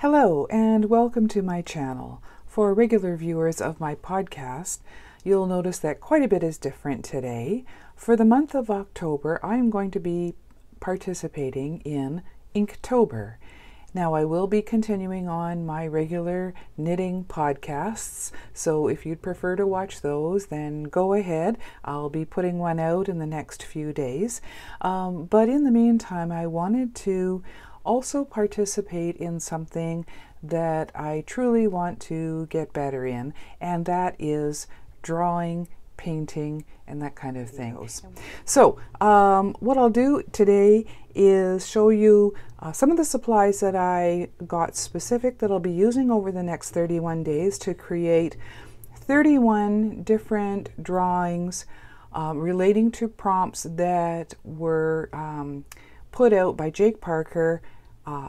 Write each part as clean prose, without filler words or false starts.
Hello and welcome to my channel. For regular viewers of my podcast, you'll notice that quite a bit is different today. For the month of October, I'm going to be participating in Inktober. Now, I will be continuing on my regular knitting podcasts, so if you'd prefer to watch those, then go ahead. I'll be putting one out in the next few days. But in the meantime, I wanted to also participate in something that I truly want to get better in, and that is drawing, painting, and that kind of thing. So what I'll do today is show you some of the supplies that I got specific that I'll be using over the next 31 days to create 31 different drawings relating to prompts that were put out by Jake Parker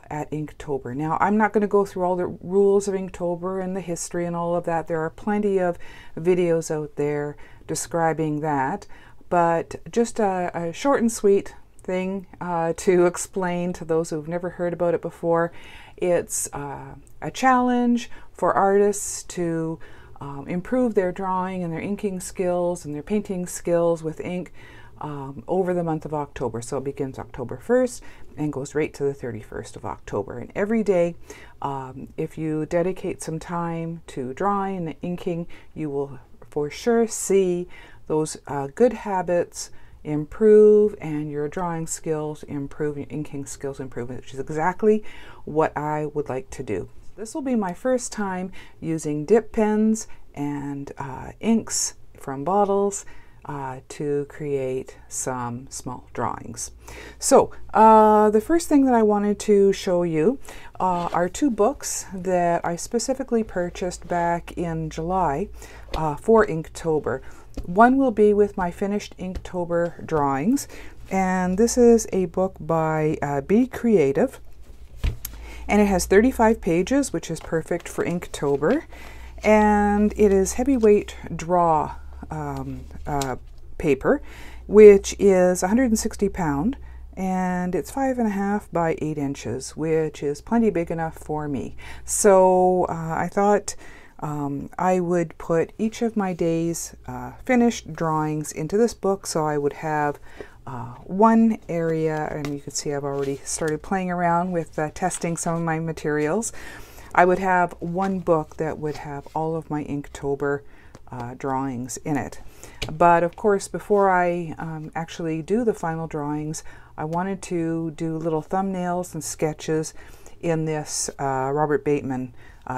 at Inktober. Now, I'm not going to go through all the rules of Inktober and the history and all of that. There are plenty of videos out there describing that, but just a short and sweet thing to explain to those who've never heard about it before. It's a challenge for artists to improve their drawing and their inking skills and their painting skills with ink over the month of October. So it begins October 1st and goes right to the 31st of October. And every day, if you dedicate some time to drawing and inking, you will for sure see those good habits improve and your drawing skills improve, your inking skills improve, which is exactly what I would like to do. This will be my first time using dip pens and inks from bottles to create some small drawings. So the first thing that I wanted to show you are two books that I specifically purchased back in July for Inktober. One will be with my finished Inktober drawings, and this is a book by Be Creative, and it has 35 pages, which is perfect for Inktober, and it is heavyweight draw paper, which is 160 pound, and it's 5.5 by 8 inches, which is plenty big enough for me. So I thought I would put each of my day's finished drawings into this book, so I would have one area, and you can see I've already started playing around with testing some of my materials. I would have one book that would have all of my Inktober drawings in it. But of course, before I actually do the final drawings, I wanted to do little thumbnails and sketches in this Robert Bateman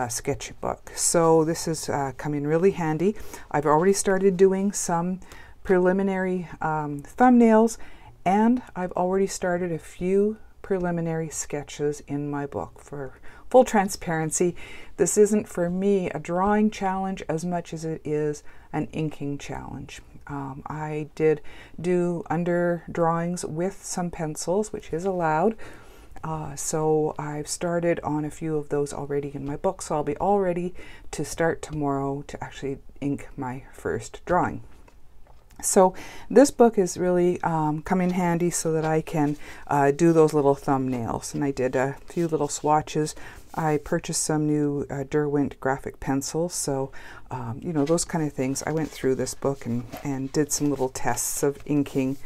sketchbook. So this is coming really handy. I've already started doing some preliminary thumbnails, and I've already started a few preliminary sketches in my book. For full transparency, this isn't for me a drawing challenge as much as it is an inking challenge. I did do under drawings with some pencils, which is allowed. So I've started on a few of those already in my book, so I'll be all ready to start tomorrow to actually ink my first drawing. So this book is really come in handy so that I can do those little thumbnails. And I did a few little swatches. I purchased some new Derwent graphic pencils, so you know, those kind of things. I went through this book and did some little tests of inking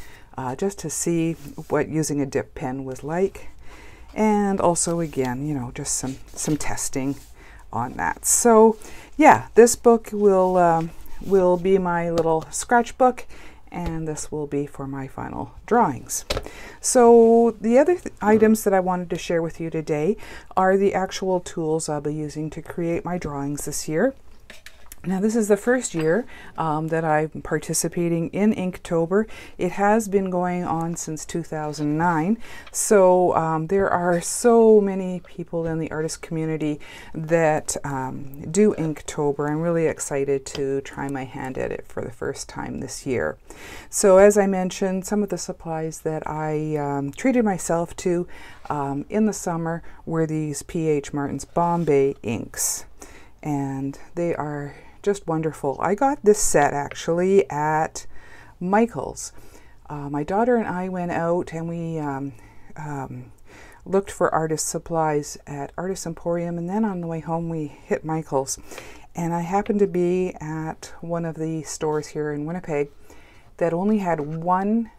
just to see what using a dip pen was like. And also, again, you know, just some testing on that. So yeah, this book will be my little scratchbook, and this will be for my final drawings. So the other items that I wanted to share with you today are the actual tools I'll be using to create my drawings this year. Now, this is the first year that I'm participating in Inktober. It has been going on since 2009, so there are so many people in the artist community that do Inktober. I'm really excited to try my hand at it for the first time this year. So as I mentioned, some of the supplies that I treated myself to in the summer were these P.H. Martin's Bombay inks, and they are just wonderful. I got this set actually at Michael's. My daughter and I went out and we looked for artist supplies at Artist Emporium, and then on the way home we hit Michael's. And I happened to be at one of the stores here in Winnipeg that only had one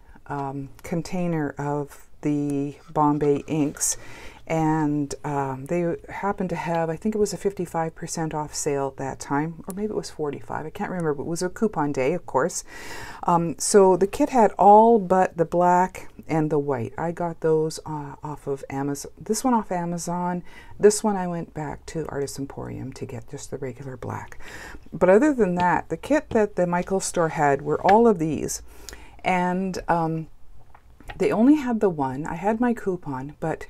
container of the Bombay inks, and they happened to have, I think it was a 55% off sale at that time, or maybe it was 45, I can't remember, but it was a coupon day, of course. So the kit had all but the black and the white. I got those off of Amazon. This one off Amazon. This one I went back to Artist Emporium to get just the regular black. But other than that, the kit that the Michael's store had were all of these. And they only had the one. I had my coupon, but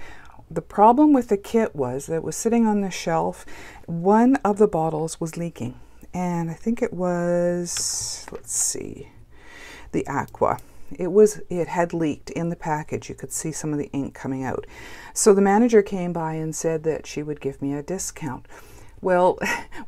the problem with the kit was that it was sitting on the shelf. One of the bottles was leaking, and I think it was, let's see, the Aqua. It had leaked in the package. You could see some of the ink coming out. So the manager came by and said that she would give me a discount. Well,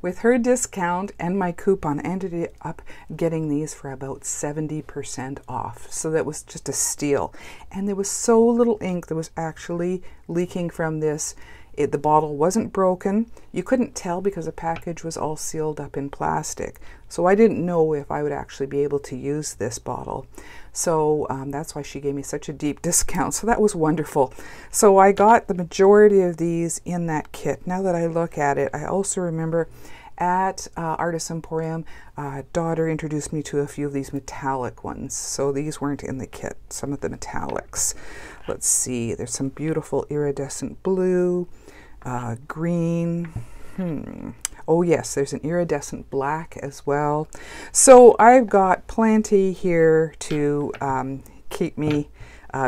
with her discount and my coupon, I ended up getting these for about 70% off. So that was just a steal. And there was so little ink that was actually leaking from this. The bottle wasn't broken. You couldn't tell because the package was all sealed up in plastic. So I didn't know if I would actually be able to use this bottle. So that's why she gave me such a deep discount. So that was wonderful. So I got the majority of these in that kit. Now that I look at it, I also remember at Artist Emporium, daughter introduced me to a few of these metallic ones. So these weren't in the kit, some of the metallics. Let's see, there's some beautiful iridescent blue, green. Oh yes, there's an iridescent black as well. So I've got plenty here to keep me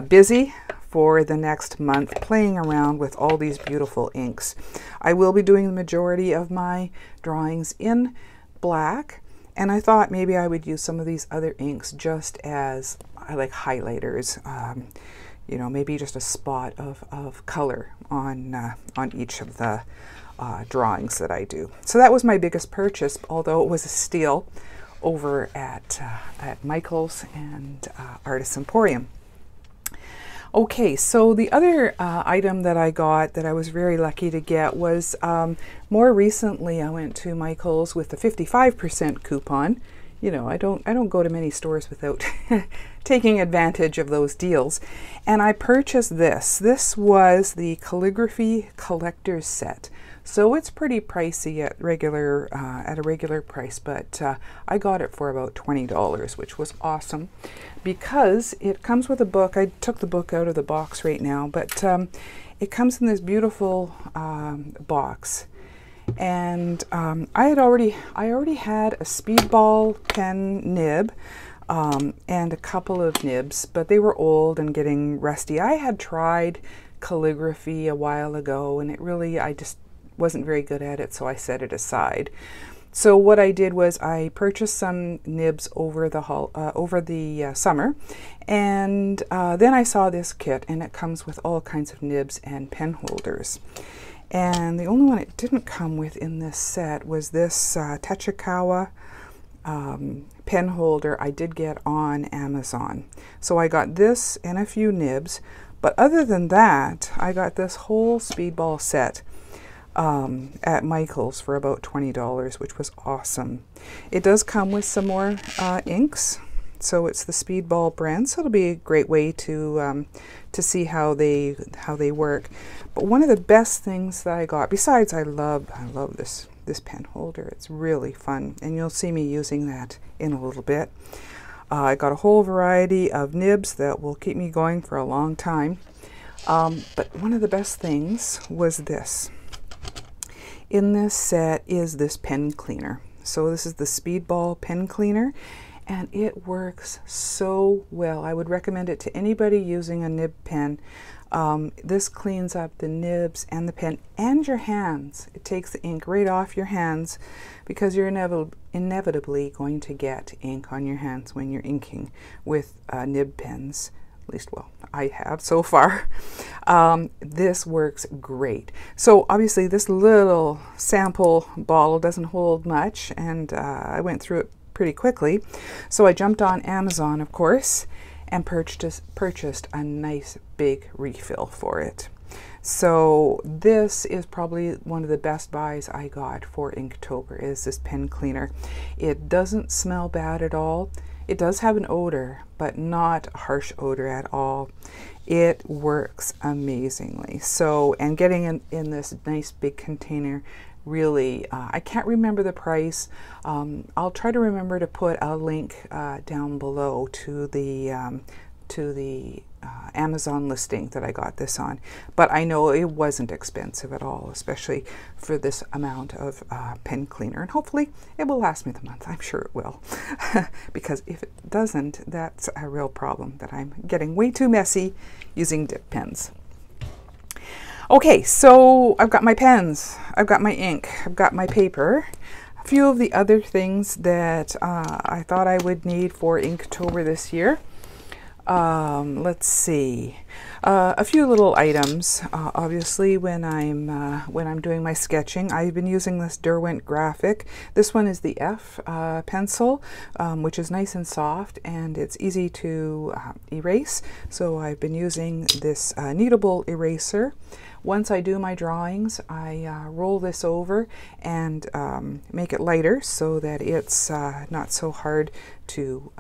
busy for the next month, playing around with all these beautiful inks. I will be doing the majority of my drawings in black, and I thought maybe I would use some of these other inks just as like highlighters. You know, maybe just a spot of color on each of the drawings that I do. So that was my biggest purchase, although it was a steal over at Michael's and Artist Emporium. Okay, so the other item that I got that I was very lucky to get was more recently I went to Michael's with the 55% coupon. You know, I don't go to many stores without taking advantage of those deals. And I purchased this. This was the Calligraphy Collector's Set. So it's pretty pricey at a regular price, but I got it for about $20, which was awesome because it comes with a book. I took the book out of the box right now, but it comes in this beautiful box. And I already had a speedball pen nib and a couple of nibs, but they were old and getting rusty. I had tried calligraphy a while ago, and I just wasn't very good at it, so I set it aside. So what I did was I purchased some nibs over the summer, and then I saw this kit, and it comes with all kinds of nibs and pen holders. And the only one it didn't come with in this set was this Tachikawa pen holder I did get on Amazon. So I got this and a few nibs, but other than that, I got this whole speedball set at Michael's for about $20, which was awesome. It does come with some more inks. So it's the Speedball brand, so it'll be a great way to see how they work. But one of the best things that I got, besides I love this pen holder, it's really fun, and you'll see me using that in a little bit. I got a whole variety of nibs that will keep me going for a long time. But one of the best things was this. In this set is this pen cleaner. So this is the Speedball pen cleaner, and it works so well. I would recommend it to anybody using a nib pen. This cleans up the nibs and the pen and your hands. It takes the ink right off your hands because you're inevitably going to get ink on your hands when you're inking with nib pens. At least, well, I have so far. This works great. So obviously this little sample bottle doesn't hold much, and I went through it pretty quickly. So I jumped on Amazon, of course, and purchased a nice big refill for it. So this is probably one of the best buys I got for Inktober, is this pen cleaner. It doesn't smell bad at all. It does have an odor, but not a harsh odor at all. It works amazingly. So, and getting in this nice big container, really, I can't remember the price. I'll try to remember to put a link down below to the Amazon listing that I got this on. But I know it wasn't expensive at all, especially for this amount of pen cleaner. And hopefully it will last me the month. I'm sure it will. Because if it doesn't, that's a real problem, that I'm getting way too messy using dip pens. Okay, so I've got my pens, I've got my ink, I've got my paper. A few of the other things that I thought I would need for Inktober this year. Let's see, a few little items. Obviously, when I'm doing my sketching, I've been using this Derwent graphic. This one is the F pencil, which is nice and soft, and it's easy to erase. So I've been using this kneadable eraser. Once I do my drawings, I roll this over and make it lighter so that it's not so hard to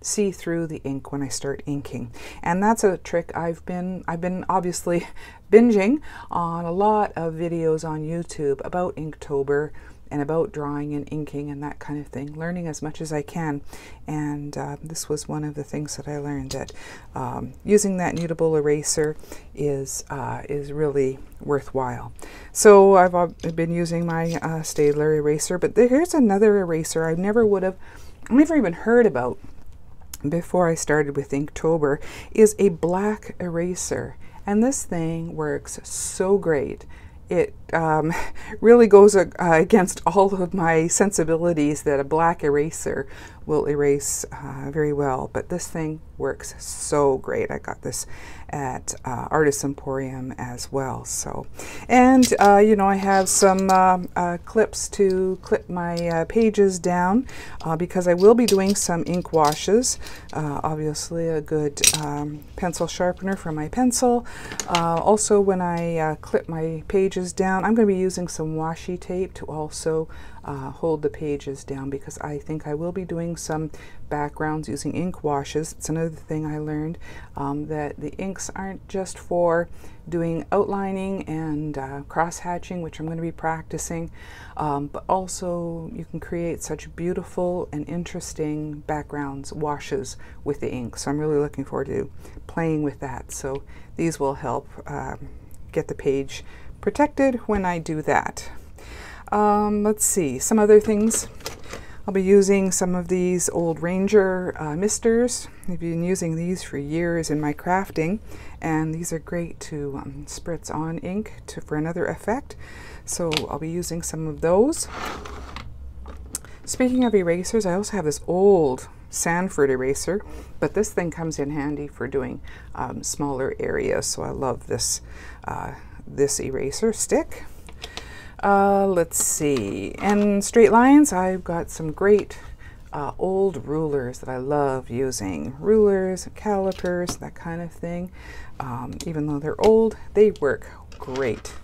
see through the ink when I start inking. And that's a trick I've been obviously binging on a lot of videos on YouTube about Inktober and about drawing and inking and that kind of thing, learning as much as I can. And this was one of the things that I learned, that using that kneadable eraser is really worthwhile. So I've been using my Staedtler eraser, but here's another eraser I never even heard about before I started with Inktober, is a black eraser. And this thing works so great. It really goes against all of my sensibilities that a black eraser will erase very well, but this thing works so great. I got this at Artist Emporium as well. So, and you know, I have some clips to clip my pages down because I will be doing some ink washes. Obviously a good pencil sharpener for my pencil. Also, when I clip my pages down, I'm going to be using some washi tape to also hold the pages down, because I think I will be doing some backgrounds using ink washes. It's another thing I learned, that the inks aren't just for doing outlining and cross-hatching, which I'm going to be practicing, but also you can create such beautiful and interesting backgrounds, washes with the ink. So I'm really looking forward to playing with that. So these will help get the page protected when I do that. Let's see, some other things. I'll be using some of these old Ranger misters. I've been using these for years in my crafting, and these are great to spritz on ink for another effect. So I'll be using some of those. Speaking of erasers, I also have this old Sanford eraser, but this thing comes in handy for doing smaller areas, so I love this, this eraser stick. Let's see, and straight lines, I've got some great old rulers that I love using. Rulers, calipers, that kind of thing. Even though they're old, they work great.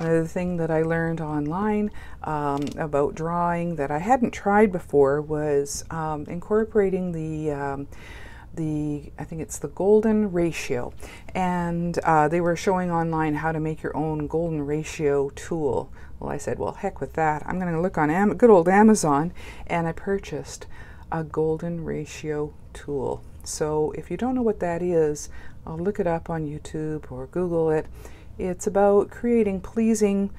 Another thing that I learned online about drawing that I hadn't tried before was incorporating I think it's the golden ratio, and they were showing online how to make your own golden ratio tool. Well, I said, well, heck with that. I'm going to look on good old Amazon, and I purchased a golden ratio tool. So if you don't know what that is, I'll look it up on YouTube or Google it. It's about creating pleasing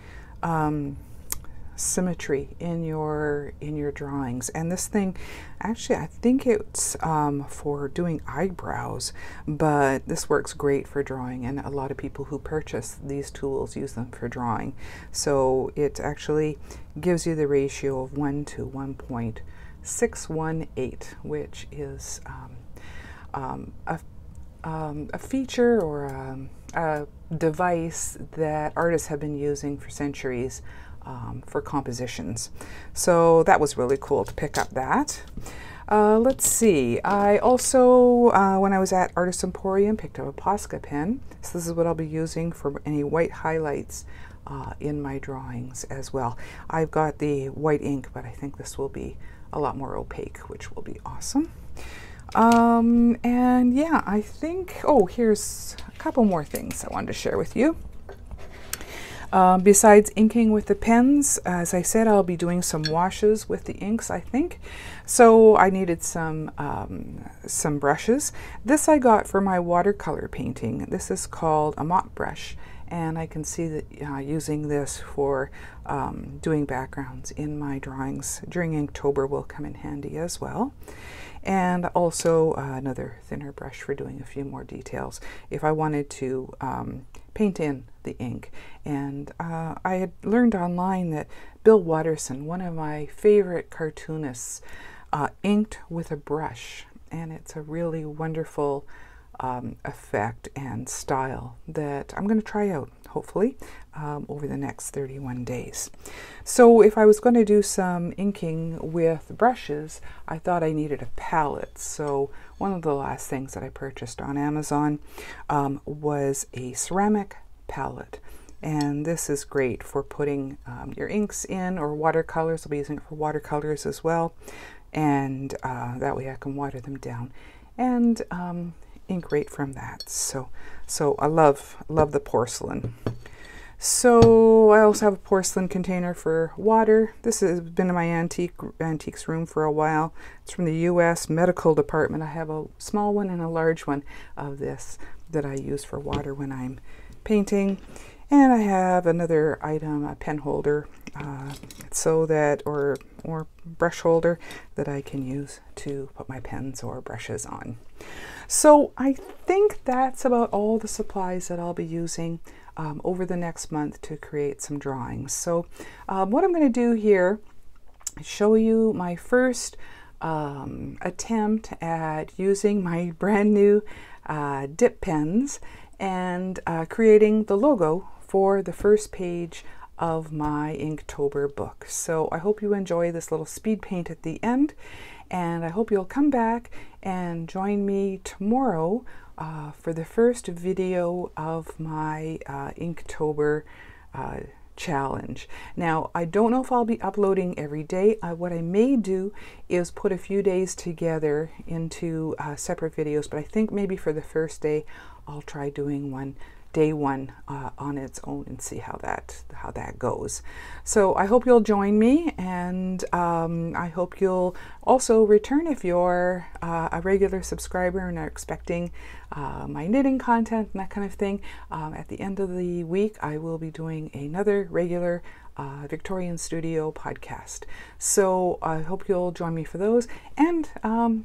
symmetry in your drawings. And this thing, actually, I think it's for doing eyebrows, but this works great for drawing, and a lot of people who purchase these tools use them for drawing. So it actually gives you the ratio of 1 to 1.618, which is a feature or a device that artists have been using for centuries for compositions. So that was really cool to pick up that. Let's see. I also, when I was at Artist Emporium, picked up a Posca pen. So this is what I'll be using for any white highlights in my drawings as well. I've got the white ink, but I think this will be a lot more opaque, which will be awesome. And yeah, I think, oh, here's a couple more things I wanted to share with you. Besides inking with the pens, as I said, I'll be doing some washes with the inks, I think. So I needed some brushes. This I got for my watercolor painting. This is called a mop brush, and I can see that using this for doing backgrounds in my drawings during Inktober will come in handy as well. And also another thinner brush for doing a few more details if I wanted to paint in the ink. And I had learned online that Bill Watterson, one of my favorite cartoonists, inked with a brush, and it's a really wonderful effect and style that I'm going to try out, hopefully, over the next 31 days. So if I was going to do some inking with brushes, I thought I needed a palette. So one of the last things that I purchased on Amazon was a ceramic palette. And this is great for putting your inks in, or watercolors. I'll be using it for watercolors as well. And that way I can water them down and ink right from that. So I love the porcelain. So I also have a porcelain container for water. This has been in my antiques room for a while. It's from the U.S. medical department. I have a small one and a large one of this that I use for water when I'm painting. And I have another item, a pen holder, so that, or brush holder that I can use to put my pens or brushes on. So I think that's about all the supplies that I'll be using over the next month to create some drawings. So what I'm going to do here is show you my first attempt at using my brand new dip pens and creating the logo for the first page of my Inktober book. So I hope you enjoy this little speed paint at the end, and I hope you'll come back and join me tomorrow for the first video of my Inktober challenge. Now, I don't know if I'll be uploading every day. What I may do is put a few days together into separate videos, but I think maybe for the first day I'll try doing day one on its own and see how that goes. So I hope you'll join me, and I hope you'll also return if you're a regular subscriber and are expecting my knitting content and that kind of thing. At the end of the week, I will be doing another regular Victorian Studio podcast. So I hope you'll join me for those, and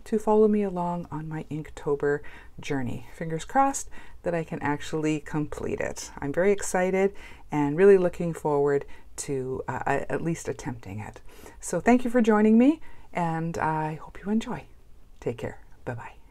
to follow me along on my Inktober journey. Fingers crossed that I can actually complete it. I'm very excited and really looking forward to at least attempting it. So thank you for joining me, and I hope you enjoy. Take care. Bye-bye.